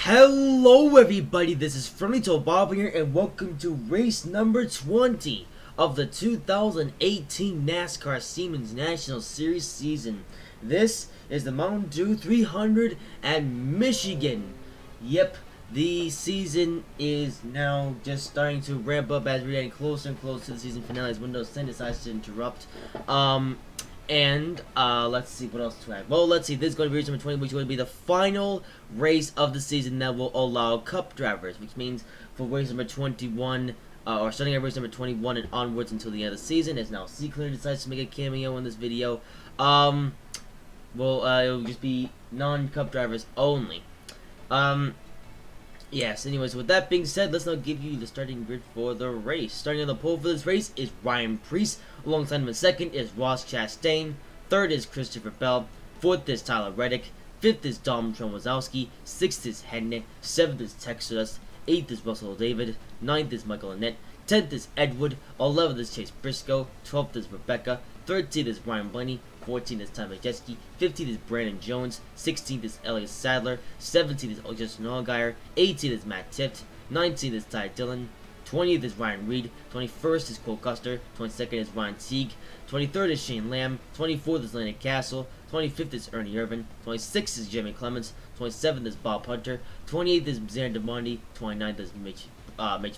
Hello everybody, this is Friendly Toad Bob here, and welcome to race number 20 of the 2018 NASCAR Siemens National Series season. This is the Moutain 300 at Michigan. Yep, the season is now just starting to ramp up as we're getting closer and closer to the season finale as Windows 10 decides to interrupt. Let's see what else to add. Well, let's see. This is going to be race number 20, which is going to be the final race of the season that will allow Cup drivers, which means for race number 21, or starting at race number 21 and onwards until the end of the season, as now C-Clear decides to make a cameo in this video. It'll just be non-Cup drivers only. Yes, anyways, with that being said, let's now give you the starting grid for the race. Starting on the pole for this race is Ryan Preece. Alongside him in second is Ross Chastain. Third is Christopher Bell. Fourth is Tyler Reddick. Fifth is Dom Wazowski. Sixth is Hednick. Seventh is Texas. Eighth is Russell David. Ninth is Michael Annett. 10th is Edward. 11th is Chase Briscoe. 12th is Rebecca. 13th is Ryan Blaney. 14th is Ty Majeski. 15th is Brandon Jones. 16th is Elliott Sadler. 17th is Justin Allgaier. 18th is Matt Tifft. 19th is Ty Dillon. 20th is Ryan Reed. 21st is Cole Custer. 22nd is Ryan Teague. 23rd is Shane Lamb. 24th is Landon Castle. 25th is Ernie Irvin. 26th is Jimmy Clements. 27th is Bob Hunter. 28th is Xander DeMondi. 29th is Mitch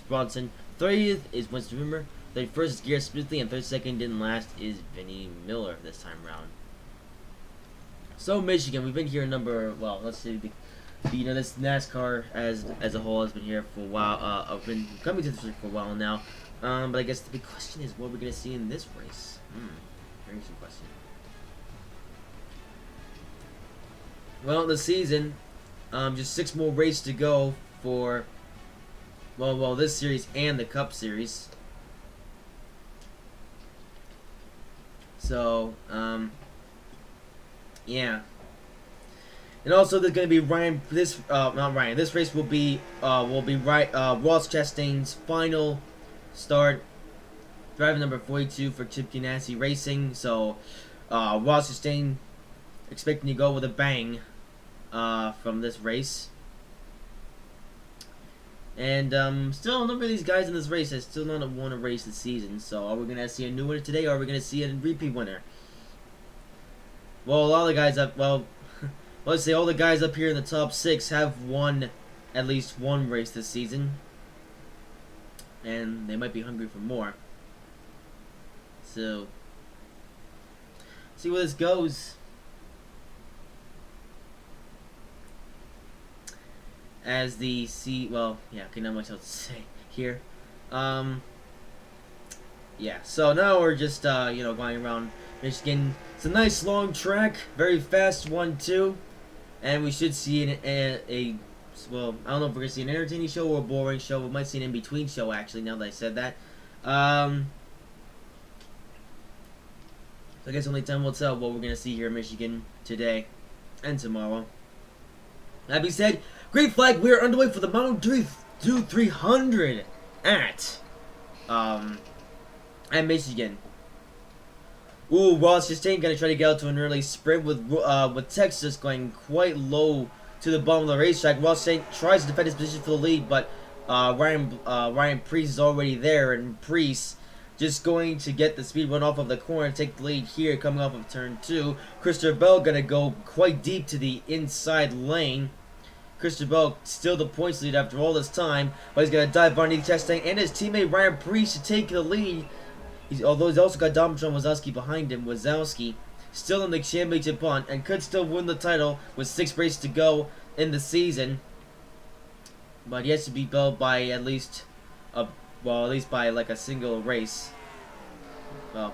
Bronson. 30th is Winston Rimmer. 31st is Garrett Smithley, and 32nd didn't last is Vinnie Miller this time around. So Michigan, we've been here let's see, this NASCAR as a whole has been here for a while. I've been coming to this for a while now. But I guess the big question is what we're gonna see in this race. Very interesting question. Well, the season, just 6 more races to go for this series and the Cup Series. So, yeah. And also, there's going to be this race will be Ross Chastain's final start, driving number 42 for Chip Ganassi Racing. So, Ross Chastain expecting to go with a bang from this race. And still, a number of these guys in this race have still not won a race this season. So, are we going to see a new winner today, or are we going to see a repeat winner? Well, a lot of the guys let's say all the guys up here in the top 6 have won at least one race this season. And they might be hungry for more. So, see where this goes. As the not much else to say here. Yeah, so now we're just going around Michigan. It's a nice long track, very fast one too, and we should see I don't know if we're gonna see an entertaining show or a boring show. We might see an in-between show actually. Now that I said that, so I guess only time will tell what we're gonna see here in Michigan today and tomorrow. That being said, great flag, we are underway for the Moutain 300 at Michigan. Ooh, Ross Chastain gonna try to get out to an early sprint with Texas going quite low to the bottom of the racetrack. Ross Chastain tries to defend his position for the lead, but Ryan Preece is already there, and Preece just going to get the speed run off of the corner and take the lead here coming off of turn 2. Christopher Bell gonna go quite deep to the inside lane. Christopher Bell still the points lead after all this time, but he's going to dive underneath Chastain and his teammate Ryan Preece to take the lead. Although he's also got Dom Wazowski behind him. Wazowski still in the championship hunt and could still win the title with 6 races to go in the season. But he has to beat Bell by at least by like a single race. Well,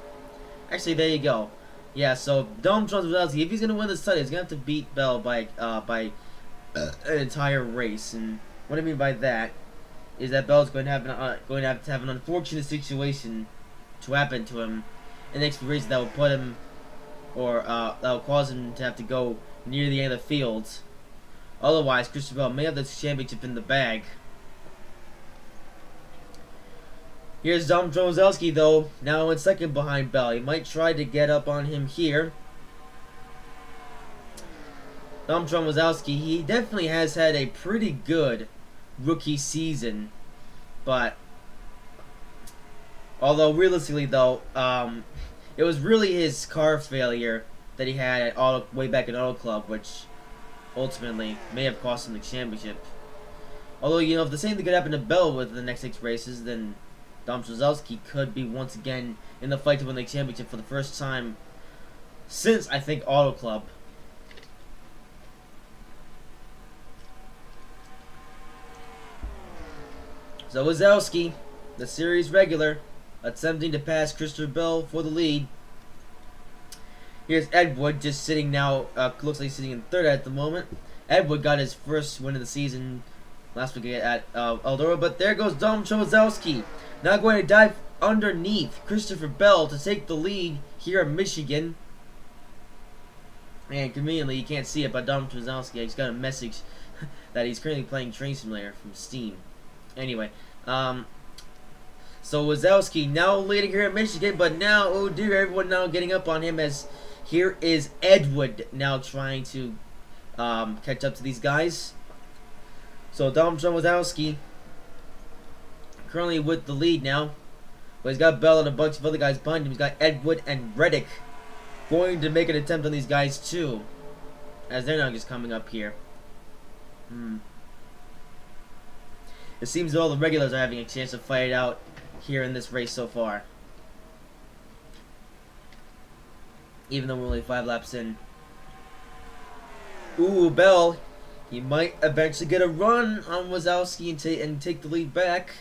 actually there you go. Yeah, so Dom Wazowski, if he's going to win this title, he's going to have to beat Bell by an entire race. And what I mean by that is that Bell's going to have an unfortunate situation to happen to him in the next few races that will put him, or that will cause him to have to go near the end of the field. Otherwise, Christopher Bell may have this championship in the bag. Here's Dom Wazowski though, now in second behind Bell. He might try to get up on him here. Dom Wazowski, he definitely has had a pretty good rookie season, but although realistically though, it was really his car failure that he had at way back in Auto Club, which ultimately may have cost him the championship. Although, you know, if the same thing could happen to Bell with the next 6 races, then Dom Wazowski could be once again in the fight to win the championship for the first time since, I think, Auto Club. So Wazowski, the series regular, attempting to pass Christopher Bell for the lead. Here's Edward just sitting now, looks like he's sitting in 3rd at the moment. Edward got his first win of the season last week at Eldora, but there goes Dom Wazowski. Now going to dive underneath Christopher Bell to take the lead here in Michigan. And conveniently, you can't see it, but Dom Wazowski, he's got a message that he's currently playing Train Simulator from Steam. Anyway, so Wazowski now leading here at Michigan, but now, oh dear, everyone now getting up on him as here is Edward now trying to catch up to these guys. So Dom Wazowski currently with the lead now, but he's got Bell and a bunch of other guys behind him. He's got Edward and Reddick going to make an attempt on these guys too, as they're now just coming up here. It seems that all the regulars are having a chance to fight it out here in this race so far. Even though we're only 5 laps in. Ooh, Bell. He might eventually get a run on Wazowski and take the lead back.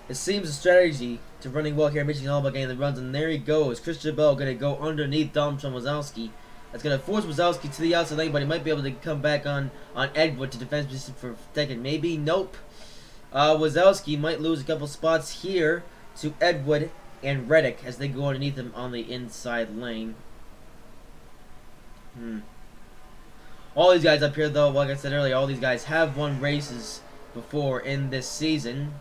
It seems a strategy to running well here in Michigan all about getting the runs, and there he goes. Christian Bell going to go underneath Dom Wazowski. That's going to force Wazowski to the outside lane, but he might be able to come back on Edward to defend position for second. Maybe, nope. Wazowski might lose a couple spots here to Edward and Reddick as they go underneath him on the inside lane. All these guys up here, though, like I said earlier, all these guys have won races before in this season,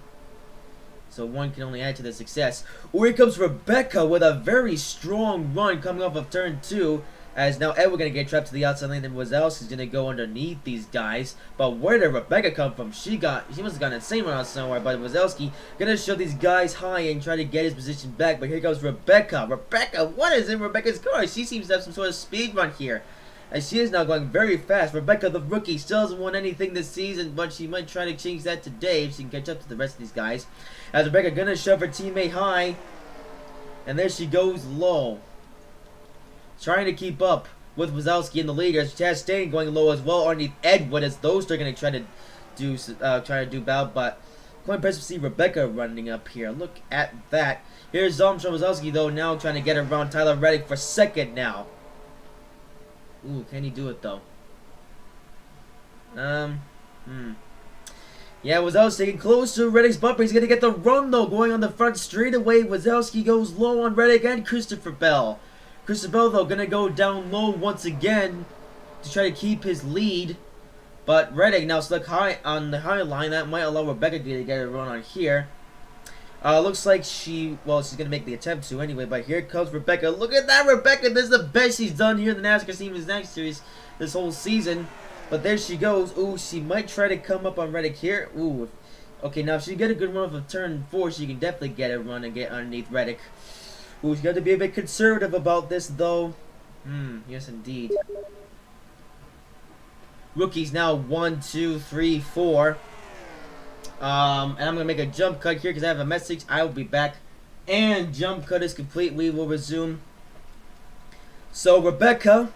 so one can only add to the success. Oh, here comes Rebecca with a very strong run coming off of turn 2. As now Edward going to get trapped to the outside lane, and Wazowski's going to go underneath these guys. But where did Rebecca come from? She must have gone insane run out somewhere. But Wazowski going to shove these guys high and try to get his position back. But here goes Rebecca. Rebecca, what is in Rebecca's car? She seems to have some sort of speed run here. And she is now going very fast. Rebecca, the rookie, still hasn't won anything this season, but she might try to change that today if she can catch up to the rest of these guys. As Rebecca going to shove her teammate high. And there she goes low. Trying to keep up with Wazowski in the lead. As Chastain going low as well underneath Edward, as those two are going to try to do battle. But quite impressive to see Rebecca running up here. Look at that. Here's Dom Wazowski though now trying to get around Tyler Reddick for second now. Ooh, can he do it though? Yeah, Wazowski getting close to Reddick's bumper. He's going to get the run though, going on the front straightaway. Wazowski goes low on Reddick and Christopher Bell. Christopher Bell, though, going to go down low once again to try to keep his lead. But Reddick now stuck high on the high line. That might allow Rebecca to get a run on here. Looks like she's going to make the attempt to anyway. But here comes Rebecca. Look at that, Rebecca. This is the best she's done here in the NASCAR Siemens Next Series this whole season. But there she goes. Ooh, she might try to come up on Reddick here. Ooh. Okay, now if she get a good run off of turn 4, she can definitely get a run and get underneath Reddick. Ooh, she's got to be a bit conservative about this, though. Yes, indeed. Rookies now 1, 2, 3, 4. And I'm going to make a jump cut here because I have a message. I will be back. And jump cut is complete. We will resume. So, Rebecca,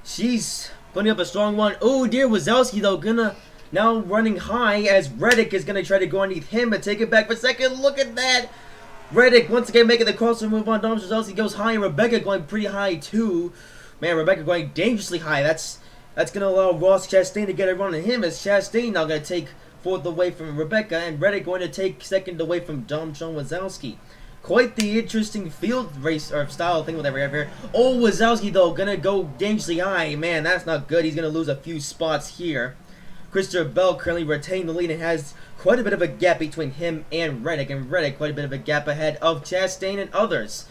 she's putting up a strong one. Oh, dear, Wazowski, though, gonna now running high as Reddick is going to try to go underneath him and take it back for a second. Look at that. Reddick once again making the crossover move on Dom Wazowski, goes high, and Rebecca going pretty high too. Man, Rebecca going dangerously high. That's going to allow Ross Chastain to get a run on him, as Chastain now going to take 4th away from Rebecca, and Reddick going to take 2nd away from Dom Wazowski. Quite the interesting field race or style thing, whatever we have here. Oh, Wazowski though going to go dangerously high. Man, that's not good. He's going to lose a few spots here. Christopher Bell currently retained the lead and has quite a bit of a gap between him and Reddick quite a bit of a gap ahead of Chastain and others.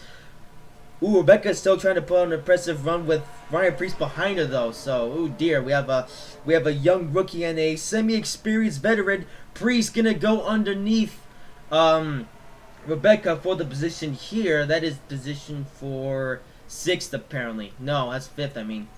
Ooh, Rebecca's still trying to put on an impressive run with Ryan Priest behind her though. So, oh dear, we have a young rookie and a semi-experienced veteran. Priest gonna go underneath Rebecca for the position here. That is position for 6th apparently. No, that's 5th. I mean,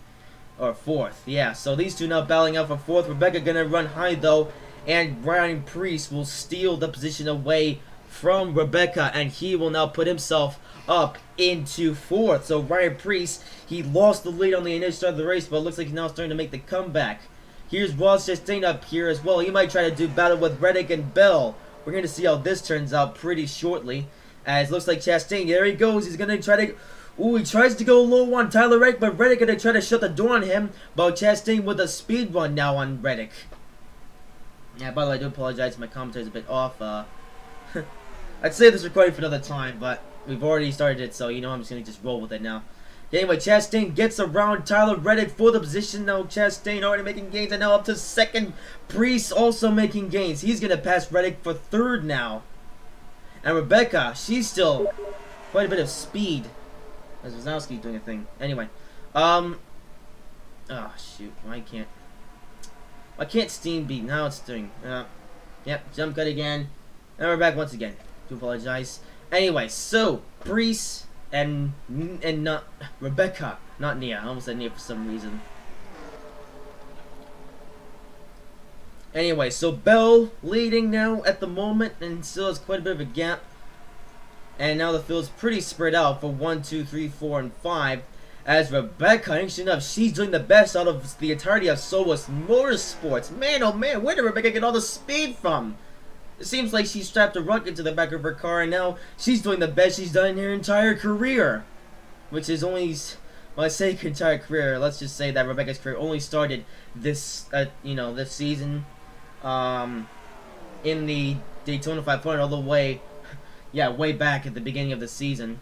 or 4th. Yeah. So these two now battling out for 4th. Rebecca gonna run high though, and Ryan Priest will steal the position away from Rebecca, and he will now put himself up into 4th. So Ryan Priest, he lost the lead on the initial start of the race, but it looks like he's now starting to make the comeback. Here's Ross Chastain up here as well. He might try to do battle with Reddick and Bell. We're going to see how this turns out pretty shortly. As looks like Chastain, there he goes. He's going to try to... Ooh, he tries to go low on Tyler Reddick, but Reddick going to try to shut the door on him. But Chastain with a speed run now on Reddick. Yeah, by the way, I do apologize. My commentary's a bit off. I'd save this recording for another time, but we've already started it, so you know I'm just going to just roll with it now. Anyway, Chastain gets around Tyler Reddick for the position. Now Chastain already making gains, and now up to 2nd. Priest also making gains. He's going to pass Reddick for 3rd now. And Rebecca, she's still quite a bit of speed. As Wazowski's doing a thing. Anyway. Oh, shoot. Why can't Steam beat? Now it's doing... Yep, jump cut again. And we're back once again. Do apologize. Anyway, so Priest and not Rebecca, not Nia. I almost said Nia for some reason. Anyway, so Bell leading now at the moment, and still has quite a bit of a gap. And now the field's pretty spread out for 1, 2, 3, 4, and 5. As Rebecca, interesting enough, she's doing the best out of the entirety of Solis Motorsports. Man, oh man, where did Rebecca get all the speed from? It seems like she strapped a rocket to the back of her car, and now she's doing the best she's done in her entire career. Which is only, when I say entire career, let's just say that Rebecca's career only started this, this season, in the Daytona 500 all the way, yeah, way back at the beginning of the season.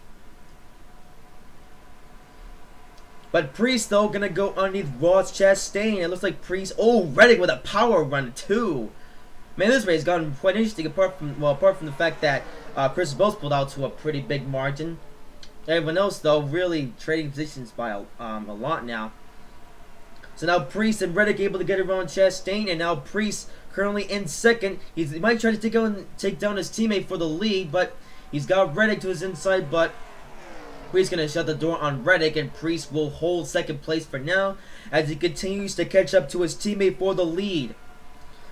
But Priest, though, gonna go underneath Ross Chastain. It looks like Priest, oh, Reddick with a power run, too. Man, this race has gotten quite interesting, apart from the fact that Chris Bell's pulled out to a pretty big margin. Everyone else, though, really trading positions by a lot now. So now Priest and Reddick able to get around Chastain, and now Priest currently in 2nd. He might try to take down his teammate for the lead, but he's got Reddick to his inside, but Priest going to shut the door on Reddick, and Priest will hold 2nd place for now as he continues to catch up to his teammate for the lead.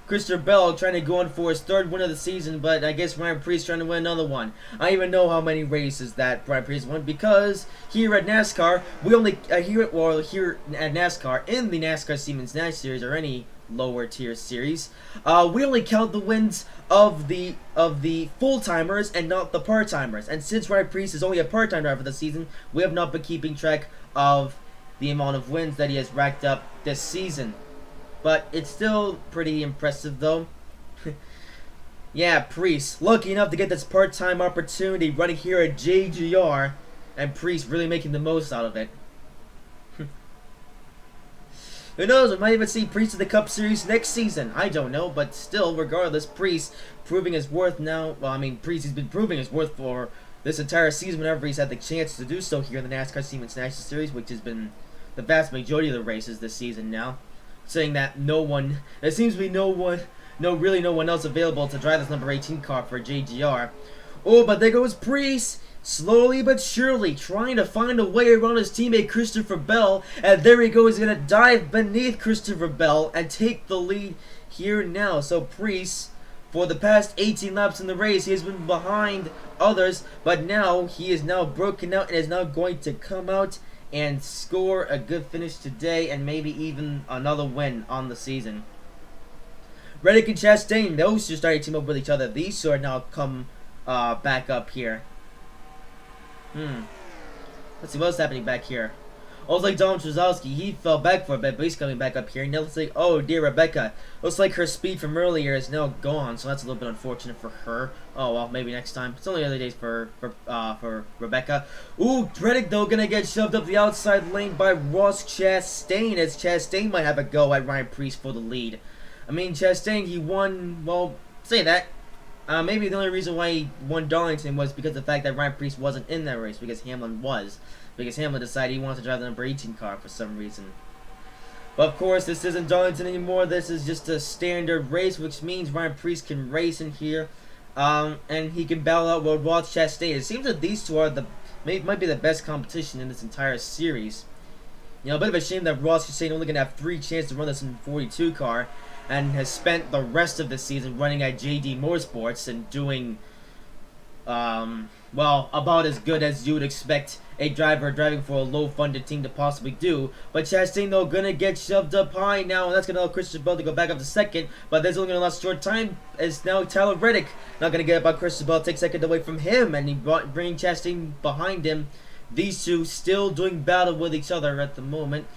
Christopher Bell trying to go on for his 3rd win of the season, but I guess Ryan Priest trying to win another one. I don't even know how many races that Ryan Priest won, because here at NASCAR, we only here at NASCAR, in the NASCAR Siemens Nash series or any lower tier series, we only count the wins of the full timers and not the part timers. And since Ryan Priest is only a part time driver for the season, we have not been keeping track of the amount of wins that he has racked up this season. But it's still pretty impressive, though. Yeah, Priest, lucky enough to get this part-time opportunity running here at JGR, and Priest really making the most out of it. Who knows, we might even see Priest in the Cup Series next season. I don't know, but still, regardless, Priest proving his worth now. Well, I mean, Priest has been proving his worth for this entire season whenever he's had the chance to do so here in the NASCAR Siemens National Series, which has been the vast majority of the races this season now. Saying that there seems to be no one else available to drive this number 18 car for JGR. Oh, but there goes Priest, slowly but surely, trying to find a way around his teammate Christopher Bell, and there he goes, he's going to dive beneath Christopher Bell and take the lead here now. So Priest, for the past 18 laps in the race, he has been behind others, but now he is now broken out and is now going to come out and score a good finish today, and maybe even another win on the season. Reddick and Chastain, those two started to team up with each other. These two are now come back up here. Let's see what's happening back here. Also, like Dom Trzowski, he fell back for a bit, but he's coming back up here. And it looks like, oh dear, Rebecca. Looks like her speed from earlier is now gone, so that's a little bit unfortunate for her. Oh well, maybe next time. It's only other days for Rebecca. Ooh, Reddick though gonna get shoved up the outside lane by Ross Chastain, as Chastain might have a go at Ryan Priest for the lead. I mean, Chastain, he won. Well, say that. Maybe the only reason why he won Darlington was because of the fact that Ryan Preece wasn't in that race, because Hamlin was. Because Hamlin decided he wanted to drive the number 18 car for some reason. But of course, this isn't Darlington anymore. This is just a standard race, which means Ryan Preece can race in here. And he can battle out with Ross Chastain. It seems that these two are might be the best competition in this entire series. You know, a bit of a shame that Ross Chastain only going to have 3 chances to run this in 42 car, and has spent the rest of the season running at JD Motorsports and doing, well, about as good as you would expect a driver driving for a low-funded team to possibly do. But Chastain, though, gonna get shoved up high now, and that's gonna allow Christian Bell to go back up to second. But that's only gonna last a short time, as now Tyler Reddick not gonna get up on Christian Bell, take second away from him, and he bringing Chastain behind him. These two still doing battle with each other at the moment.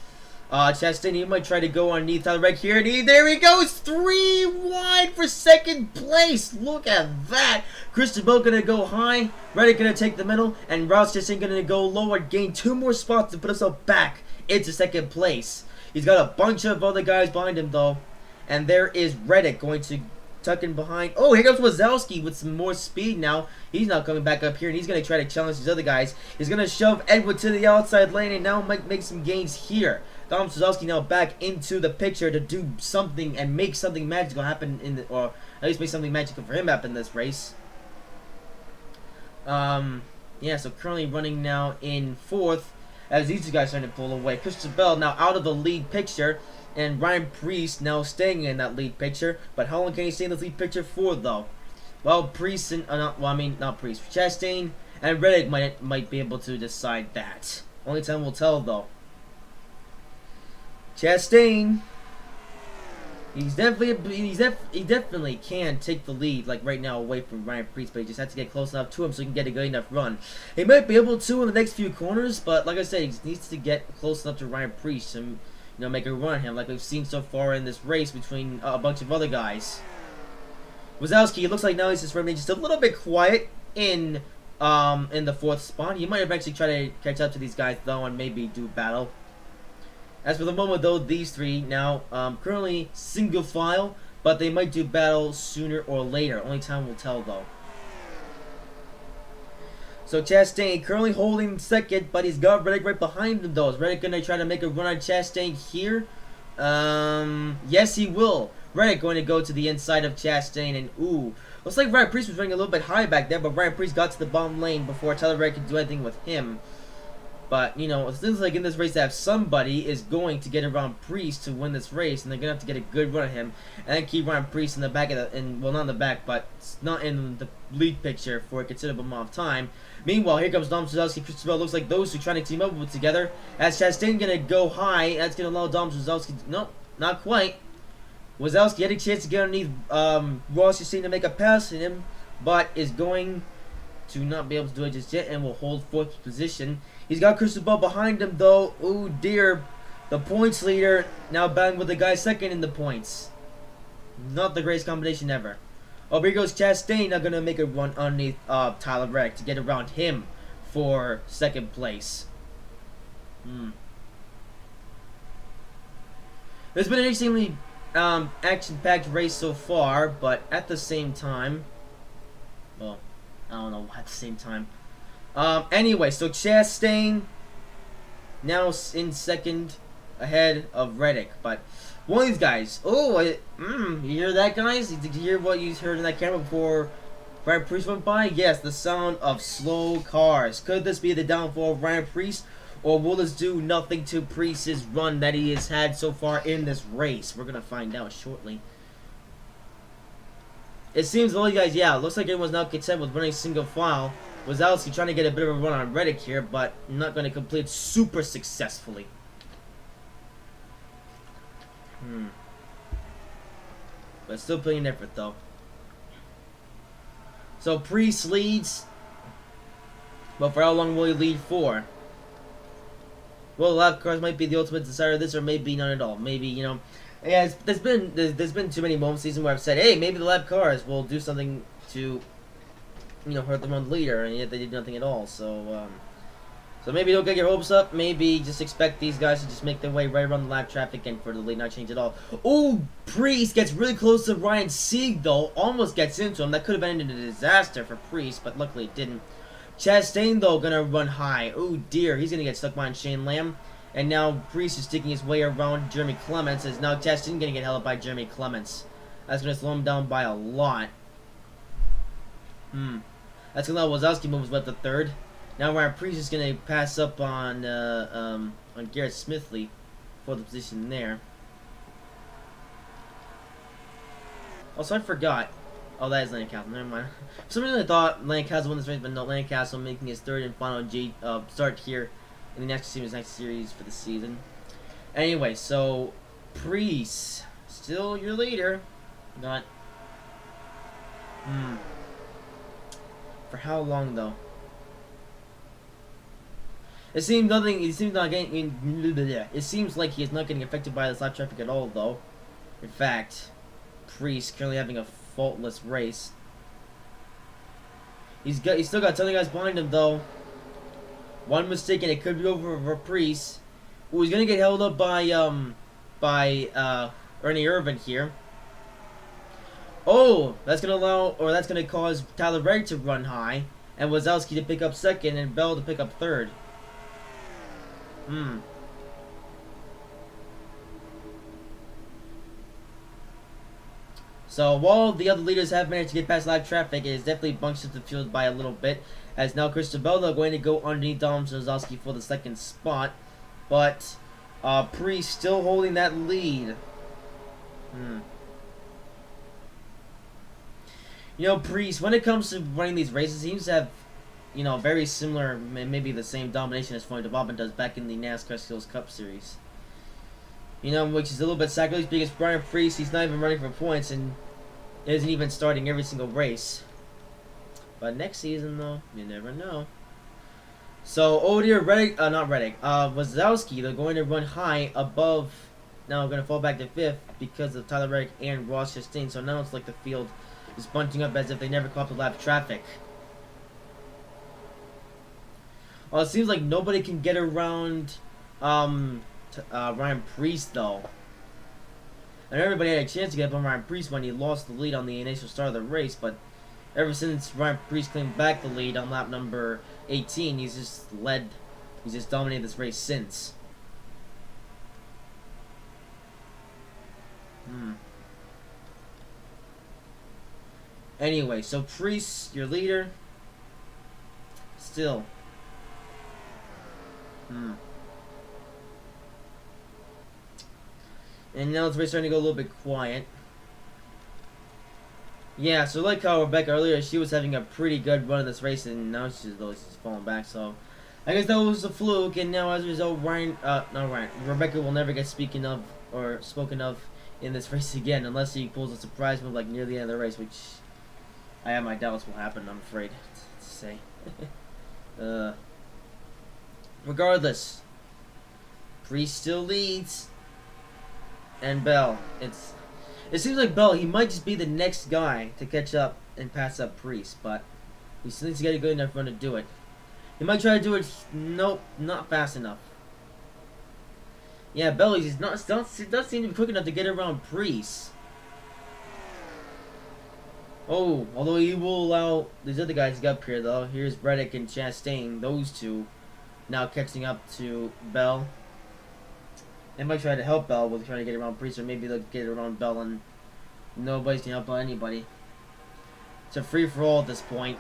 Chastain, he might try to go underneath Tyler Reddick here, and there he goes, 3 wide for second place. Look at that. Christian Bell gonna go high, Reddick gonna take the middle, and Ross Chastain gonna go lower, gain 2 more spots to put himself back into second place. He's got a bunch of other guys behind him though, and there is Reddick going to tuck in behind. Oh, here comes Wazowski with some more speed now. He's not coming back up here, and he's going to try to challenge these other guys. He's going to shove Edward to the outside lane, and now might make some gains here. Dom Wazowski now back into the picture to do something and make something magical happen in the, or at least make something magical for him happen in this race. Yeah, so currently running now in 4th as these two guys starting to pull away. Christian Bell now out of the lead picture, and Ryan Preece now staying in that lead picture. But how long can he stay in this lead picture for, though? Well, Preece and not Preece, Chastain and Reddick might be able to decide that. Only time will tell, though. Chastain, he definitely can take the lead, like right now, away from Ryan Preece, but he just has to get close enough to him so he can get a good enough run. He might be able to in the next few corners, but like I said, he needs to get close enough to Ryan Preece and, you know, make a run at him, like we've seen so far in this race between a bunch of other guys. Wazowski, it looks like now he's just remaining just a little bit quiet in the 4th spot. He might eventually try to catch up to these guys though, and maybe do battle. As for the moment though, these three now currently single file, but they might do battle sooner or later. Only time will tell though. So Chastain currently holding second, but he's got Reddick right behind him though. Is Reddick gonna try to make a run on Chastain here? Yes he will. Reddick going to go to the inside of Chastain, and ooh, looks like Ryan Preece was running a little bit high back there, but Ryan Preece got to the bottom lane before Tyler Reddick could do anything with him. But, you know, it seems like in this race that somebody is going to get around Preece to win this race, and they're going to have to get a good run at him, and then keep Ryan Preece in the back of the, well, not in the back, but not in the lead picture for a considerable amount of time. Meanwhile, here comes Dom Wazowski, Christian Bell. Looks like those two trying to team up with together, as Chastain going to go high. That's going to allow Dom Wazowski, nope, not quite. Wazowski had a chance to get underneath Ross Chastain to make a pass at him, but is going to not be able to do it just yet, and will hold 4th position. He's got Christian Bell behind him though. Oh dear, the points leader now battling with the guy second in the points. Not the greatest combination ever. Oh, here goes Chastain, now gonna make a run underneath Tyler Reddick to get around him for 2nd place. There's been an extremely action-packed race so far, but at the same time, well, I don't know, at the same time. Anyway, so Chastain now in 2nd ahead of Reddick, but one of these guys, you hear that, guys? Did you hear what you heard in that camera before Ryan Preece went by? Yes, the sound of slow cars. Could this be the downfall of Ryan Preece, or will this do nothing to Preece's run that he has had so far in this race? We're gonna find out shortly. It seems all you guys, yeah, it looks like everyone's now content with running single file. Wazowski trying to get a bit of a run on Reddick here, but not going to complete super successfully. But still putting an effort though. So Preece leads, but for how long will he lead for? Well, the lap cars might be the ultimate decider of this, or maybe none at all. Maybe, you know, yeah, there's been too many moments this season where I've said, hey, maybe the lap cars will do something to, you know, hurt them on the leader, and yet they did nothing at all. So So maybe don't get your hopes up. Maybe just expect these guys to just make their way right around the lap traffic and for the lead not change at all. Oh, Priest gets really close to Ryan Sieg though. Almost gets into him. That could have ended in a disaster for Priest, but luckily it didn't. Chastain though gonna run high. Oh dear, he's gonna get stuck behind Shane Lamb. And now Priest is sticking his way around Jeremy Clements as now Chastain gonna get held up by Jeremy Clements. That's gonna slow him down by a lot. That's gonna allow Wazowski moves up to third. Now Ryan Priest is going to pass up on Garrett Smithley for the position there. Also, I forgot. Oh, that is Lancaster. Never mind. For some reason, I thought Lancaster won this race, but no, Lancaster making his third and final start here in the next series for the season. Anyway, so Priest still your leader. Not. For how long though? It seems nothing. It seems not getting. It seems like he is not getting affected by this lap traffic at all, though. In fact, Priest currently having a faultless race. He's still got 10 guys behind him though. One mistake and it could be over for Priest, who is gonna get held up by Ernie Irvin here. Oh, that's gonna cause Tyler Reddick to run high, and Wazowski to pick up second, and Bell to pick up third. So while the other leaders have managed to get past live traffic, it is definitely bunched up the field by a little bit. As now Christopher Bell going to go underneath Dom Wazowski for the second spot, but Priest still holding that lead. You know, Priest, when it comes to running these races, he seems to have, you know, very similar, maybe the same domination as Floyd DeValvin does back in the NASCAR Skills Cup Series. You know, which is a little bit sacrilege because Brian Priest, he's not even running for points and isn't even starting every single race. But next season, though, you never know. So, oh dear, Wazowski, they're going to run high above, now going to fall back to 5th because of Tyler Reddick and Ross Chastain. So now it's like the field is bunching up as if they never caught the lap traffic. Well, it seems like nobody can get around Ryan Priest, though. And everybody had a chance to get up on Ryan Priest when he lost the lead on the initial start of the race, but ever since Ryan Priest claimed back the lead on lap number 18, he's just dominated this race since. Anyway, so Priest, your leader, still. And now it's starting to go a little bit quiet. Yeah, so like how Rebecca earlier, she was having a pretty good run of this race, and now she's falling back. So I guess that was a fluke, and now as a result, Rebecca will never get spoken of in this race again, unless he pulls a surprise move like near the end of the race, which I have my doubts will happen. I'm afraid to say. Regardless, Priest still leads, and Bell. It seems like Bell, he might just be the next guy to catch up and pass up Priest, but he still needs to get a good enough run to do it. He might try to do it. Nope, not fast enough. Yeah, Bell, he does seem to be quick enough to get around Priest. Oh, although he will allow these other guys to get up here, though. Here's Reddick and Chastain, those two. Now catching up to Bell. They might try to help Bell with trying to get around Priest, or maybe they'll get around Bell and nobody's gonna help out anybody. It's a free-for-all at this point.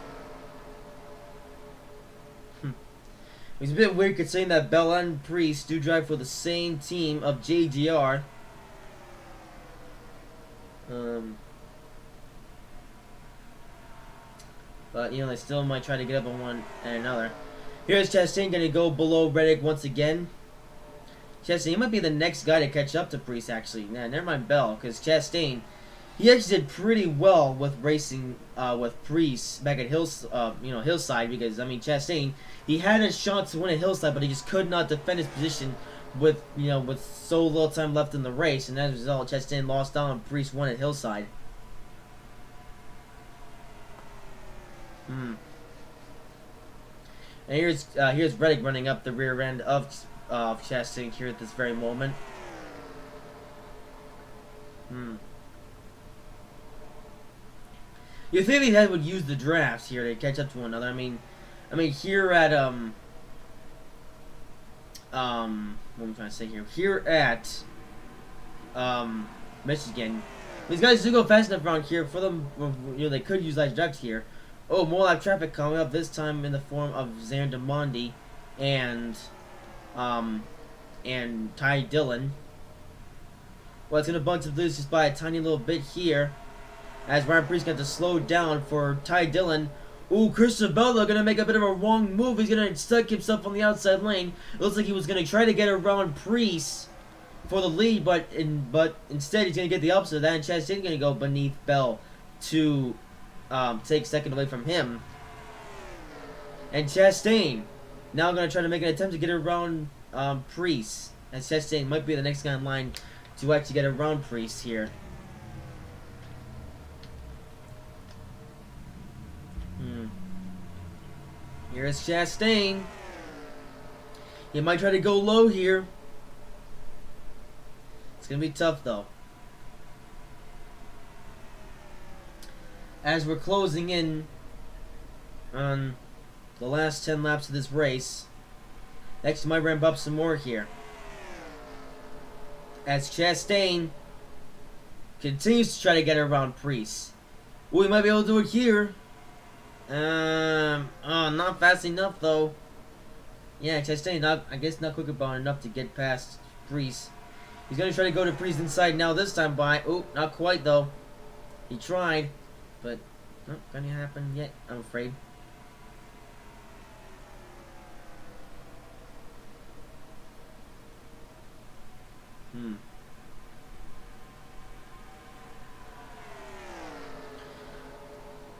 It's a bit weird considering that Bell and Priest do drive for the same team of JGR. But, you know, they still might try to get up on one and another. Here's Chastain going to go below Reddick once again. Chastain, he might be the next guy to catch up to Priest, actually. Nah, never mind Bell, because Chastain, he actually did pretty well with racing with Priest back at Hillside, because, I mean, Chastain, he had a shot to win at Hillside, but he just could not defend his position with so little time left in the race, and as a result, Chastain lost out and Priest won at Hillside. And here's Reddick running up the rear end of Chastain here at this very moment. You think these guys would use the drafts here to catch up to one another? I mean, here at what am I trying to say here? Here at Michigan, these guys do go fast enough around here for them. You know, they could use light drafts here. Oh, more live traffic coming up, this time in the form of Xander Mondi and Ty Dillon. Well, it's gonna bunch of lose just by a tiny little bit here, as Ryan Preece got to slow down for Ty Dillon. Ooh, Christopher Bell gonna make a bit of a wrong move. He's gonna stuck himself on the outside lane. It looks like he was gonna try to get around Preece for the lead, but instead he's gonna get the opposite of that, and Chastain's gonna go beneath Bell to take second away from him. And Chastain now going to try to make an attempt to get around Preece. And Chastain might be the next guy in line to actually get around Preece here. Here's Chastain. He might try to go low here. It's going to be tough though. As we're closing in on the last 10 laps of this race, next might ramp up some more here. As Chastain continues to try to get around Preece. We might be able to do it here. Not fast enough though. Yeah, Chastain I guess not quick about enough to get past Preece. He's gonna try to go to Preece inside now this time by. Oh, not quite though. He tried. But not gonna happen yet, I'm afraid.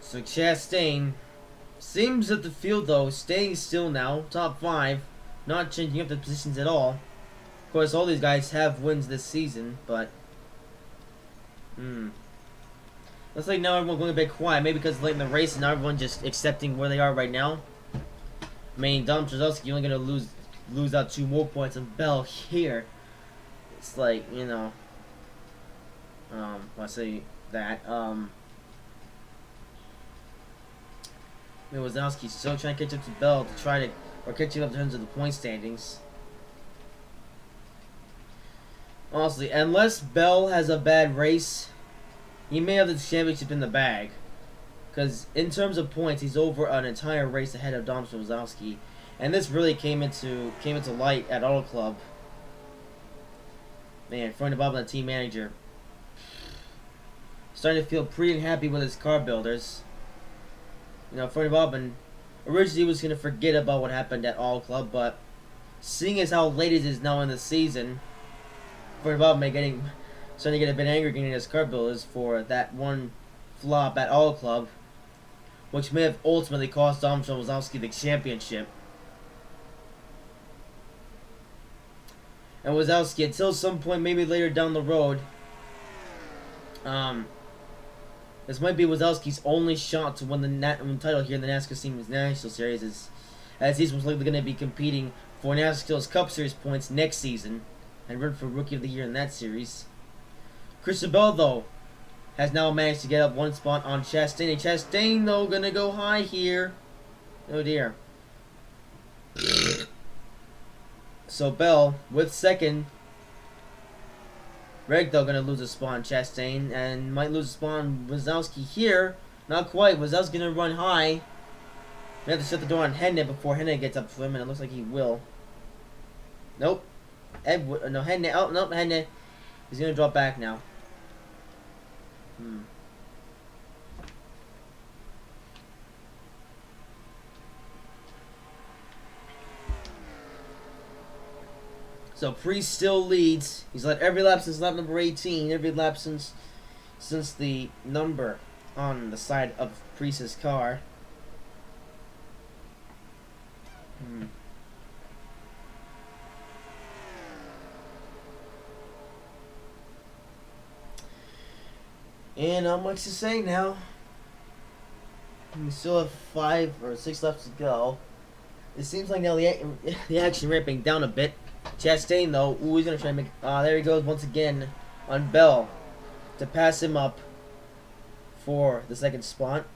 So Chastain seems at the field though, staying still now, top 5, not changing up the positions at all. Of course, all these guys have wins this season, but looks like now everyone's going a bit quiet, maybe because it's late in the race and now everyone's just accepting where they are right now. I mean, Dom Trzaskowski only going to lose out 2 more points on Bell here. It's like, you know, I say that, Wazowski's still trying to catch up to Bell to try to, or catch him up in terms of the point standings. Honestly, unless Bell has a bad race, he may have the championship in the bag. Because in terms of points, he's over an entire race ahead of Dom Wazowski. And this really came into light at Auto Club. Man, Freund Bob, the team manager, starting to feel pretty unhappy with his car builders. You know, Freund Bob originally was going to forget about what happened at Auto Club, but seeing as how late it is now in the season, Freund Bob starting to get a bit angry getting his car builders for that one flop at Auto Club, which may have ultimately cost Dom Wazowski the championship. And Wazowski, until some point, maybe later down the road, this might be Wazowski's only shot to win the title here in the NASCAR Siemens National Series, as he's most likely going to be competing for NASCAR's Cup Series points next season and run for Rookie of the Year in that series. Christopher Bell, though, has now managed to get up 1 spot on Chastain. And Chastain, though, going to go high here. Oh, dear. So Bell with second. Reg, though, going to lose a spot on Chastain and might lose a spot on Wazowski here. Not quite. Wazowski's going to run high. We have to shut the door on Hennet before Hennet gets up to him, and it looks like he will. Nope. No, Hennet. Oh, nope, Hennet. He's going to drop back now. So Preece still leads. He's led every lap since lap number 18. Every lap since the number on the side of Preece's car. And not much to say now. We still have 5 or 6 laps to go. It seems like now the action ramping down a bit. Chastain though, ooh, he's gonna try to make. There he goes once again on Bell to pass him up for the second spot.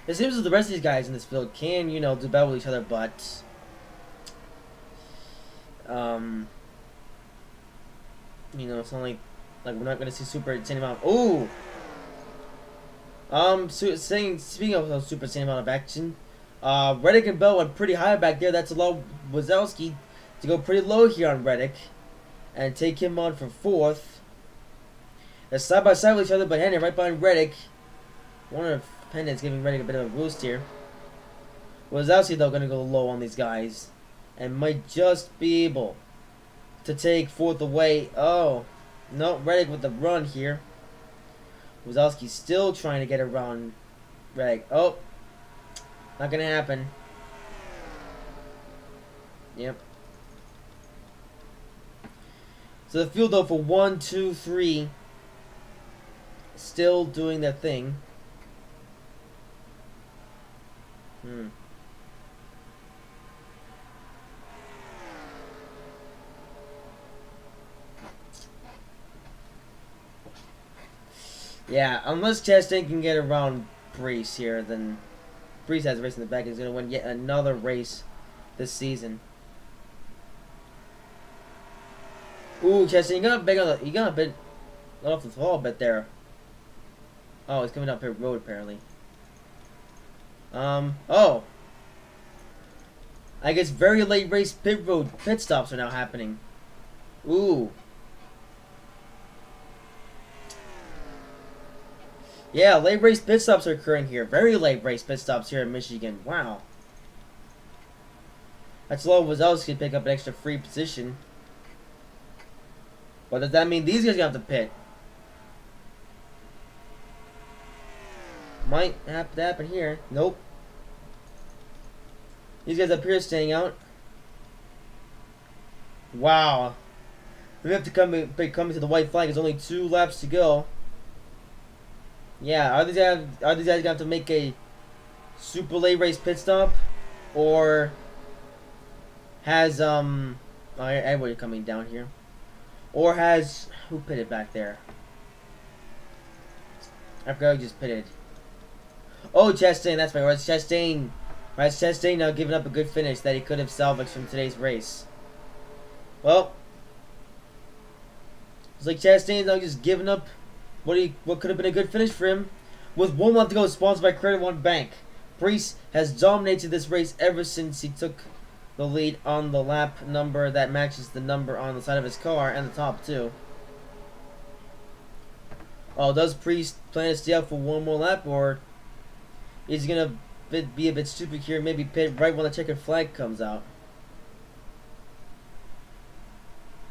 It seems that the rest of these guys in this field can, you know, do battle with each other, but you know, it's not like we're not gonna see super insane amount. Ooh. Speaking of super insane amount of action, Reddick and Bell went pretty high back there. That's allowed Wazowski to go pretty low here on Reddick and take him on for fourth. They're side by side with each other, but Henry right behind Reddick. One of Pendant's giving Reddick a bit of a boost here. Wazowski though gonna go low on these guys and might just be able to take fourth away. Oh no, Reddick with the run here. Wazowski still trying to get around Reddick. Oh, not gonna happen. Yep. So the field though for 1, 2, 3 still doing their thing. Yeah, unless Chastain can get around Brees here, then Brees has a race in the back. He's going to win yet another race this season. Ooh, Chastain, you got a bit off the fall a bit there. Oh, he's coming up pit road apparently. Oh. I guess very late race pit stops are now happening. Ooh. Yeah, late race pit stops are occurring here. Very late race pit stops here in Michigan. Wow. That's low. Wazowski can pick up an extra free position. But does that mean these guys have to pit? Might have to happen here. Nope. These guys up here staying out. Wow. We have to come to the white flag. There's only 2 laps to go. Yeah, are these guys gonna have to make a super late race pit stop, or has everybody coming down here, or has who pitted back there? I forgot who just pitted. Oh, Chastain, that's right. It's Chastain. Right, Chastain now giving up a good finish that he could have salvaged from today's race. Well, it's like Chastain now just giving up what could have been a good finish for him. With 1 lap to go, sponsored by Credit One Bank. Brees has dominated this race ever since he took the lead on the lap number that matches the number on the side of his car and the top too. Oh, does Brees plan to stay out for 1 more lap, or is he gonna be a bit stupid here and maybe pit right when the checkered flag comes out?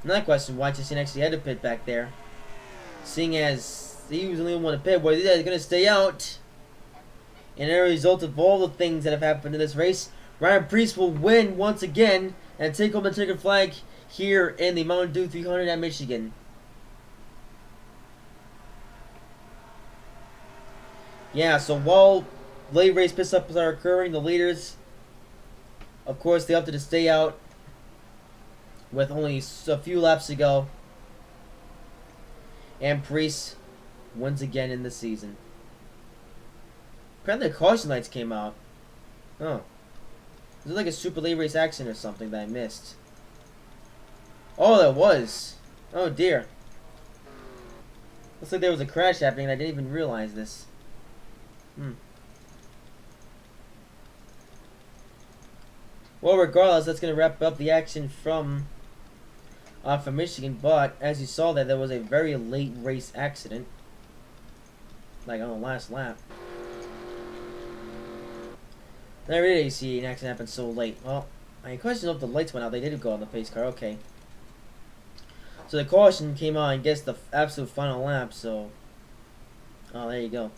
Another question, why Chastain actually had to pit back there, seeing as he was the only one to pit. Where these guys are going to stay out. And as a result of all the things that have happened in this race, Ryan Preece will win once again and take home the checkered flag here in the Mountain Dew 300 at Michigan. Yeah, so while late race pit stops are occurring, the leaders, of course, they opted to stay out with only a few laps to go. And Preece wins again in the season. Apparently the caution lights came out. Oh. Is it like a super late race accident or something that I missed? Oh, there was. Oh dear. Looks like there was a crash happening and I didn't even realize this. Well, regardless, that's going to wrap up the action from Michigan, but as you saw there was a very late race accident, like on the last lap. I really didn't see an accident happen so late. Well, I question if the lights went out. They did go on the pace car. Okay. So the caution came on, I guess, the absolute final lap. So, oh, there you go.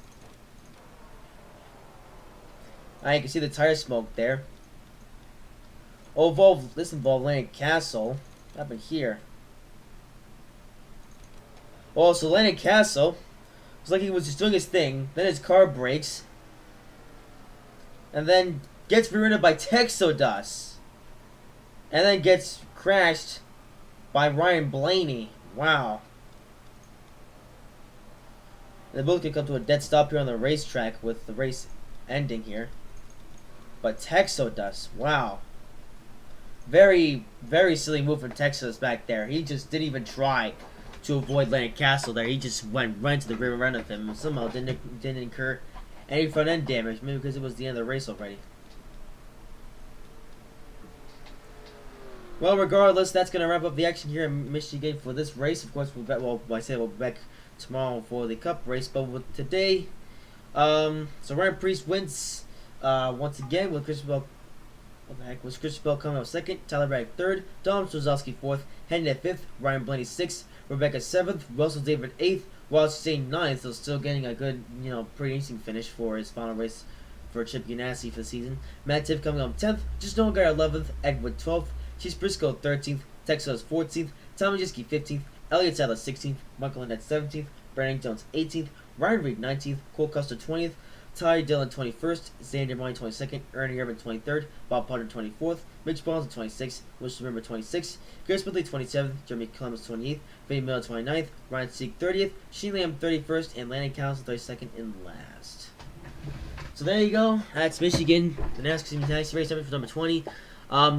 You can see the tire smoke there. Oh, this involved Landon Castle. What happened here? Oh, so Landon Castle was like he was just doing his thing. Then his car breaks. And then gets rear-ended by Texodus, and then gets crashed by Ryan Blaney. Wow. They both can come to a dead stop here on the racetrack with the race ending here. But Texodus, wow. Very, very silly move from Texodus back there. He just didn't even try to avoid landing Castle there. He just went right to the rear end of him and somehow didn't incur any front end damage. Maybe because it was the end of the race already. Well, regardless, that's going to wrap up the action here in Michigan for this race. Of course, we'll be back tomorrow for the Cup race. But with today, so Ryan Preece wins once again with Christopher. What the heck was Christopher coming out second? Tyler Bragg third. Dom Strzelski fourth. Henry at fifth. Ryan Blaney sixth. Rebecca seventh. Russell David eighth. While staying ninth, so still getting a good, pretty interesting finish for his final race for Chip Ganassi for the season. Matt Tiff coming up 10th. Just Noah Guy 11th. Edward 12th. Chase Briscoe 13th. Texas 14th. Tommy Jiski 15th. Elliott Sadler 16th. Michael Lynette 17th. Brandon Jones 18th. Ryan Reed 19th. Cole Custer 20th. Ty Dillon 21st, Xander Mine 22nd, Ernie Urban 23rd, Bob Potter 24th, Mitch Barnes 26th, Wilson Rimmer 26th, Garrett Smithley 27th, Jeremy Clemens 28th, Vinny Miller 29th, Ryan Sieg 30th, Sheen Lamb 31st, and Landon Council 32nd and last. So there you go. That's Michigan, the NASCAR Siemens National race for number 20.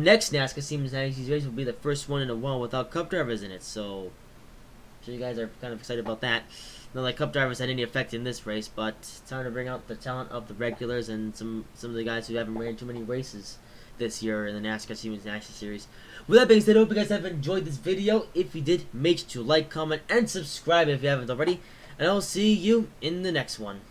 Next NASCAR Siemens National race will be the first one in a while without Cup drivers in it, so I'm sure you guys are kind of excited about that. Not like Cup drivers had any effect in this race, but it's time to bring out the talent of the regulars and some of the guys who haven't ran too many races this year in the NASCAR Siemens National Series. With that being said, I hope you guys have enjoyed this video. If you did, make sure to like, comment, and subscribe if you haven't already. And I'll see you in the next one.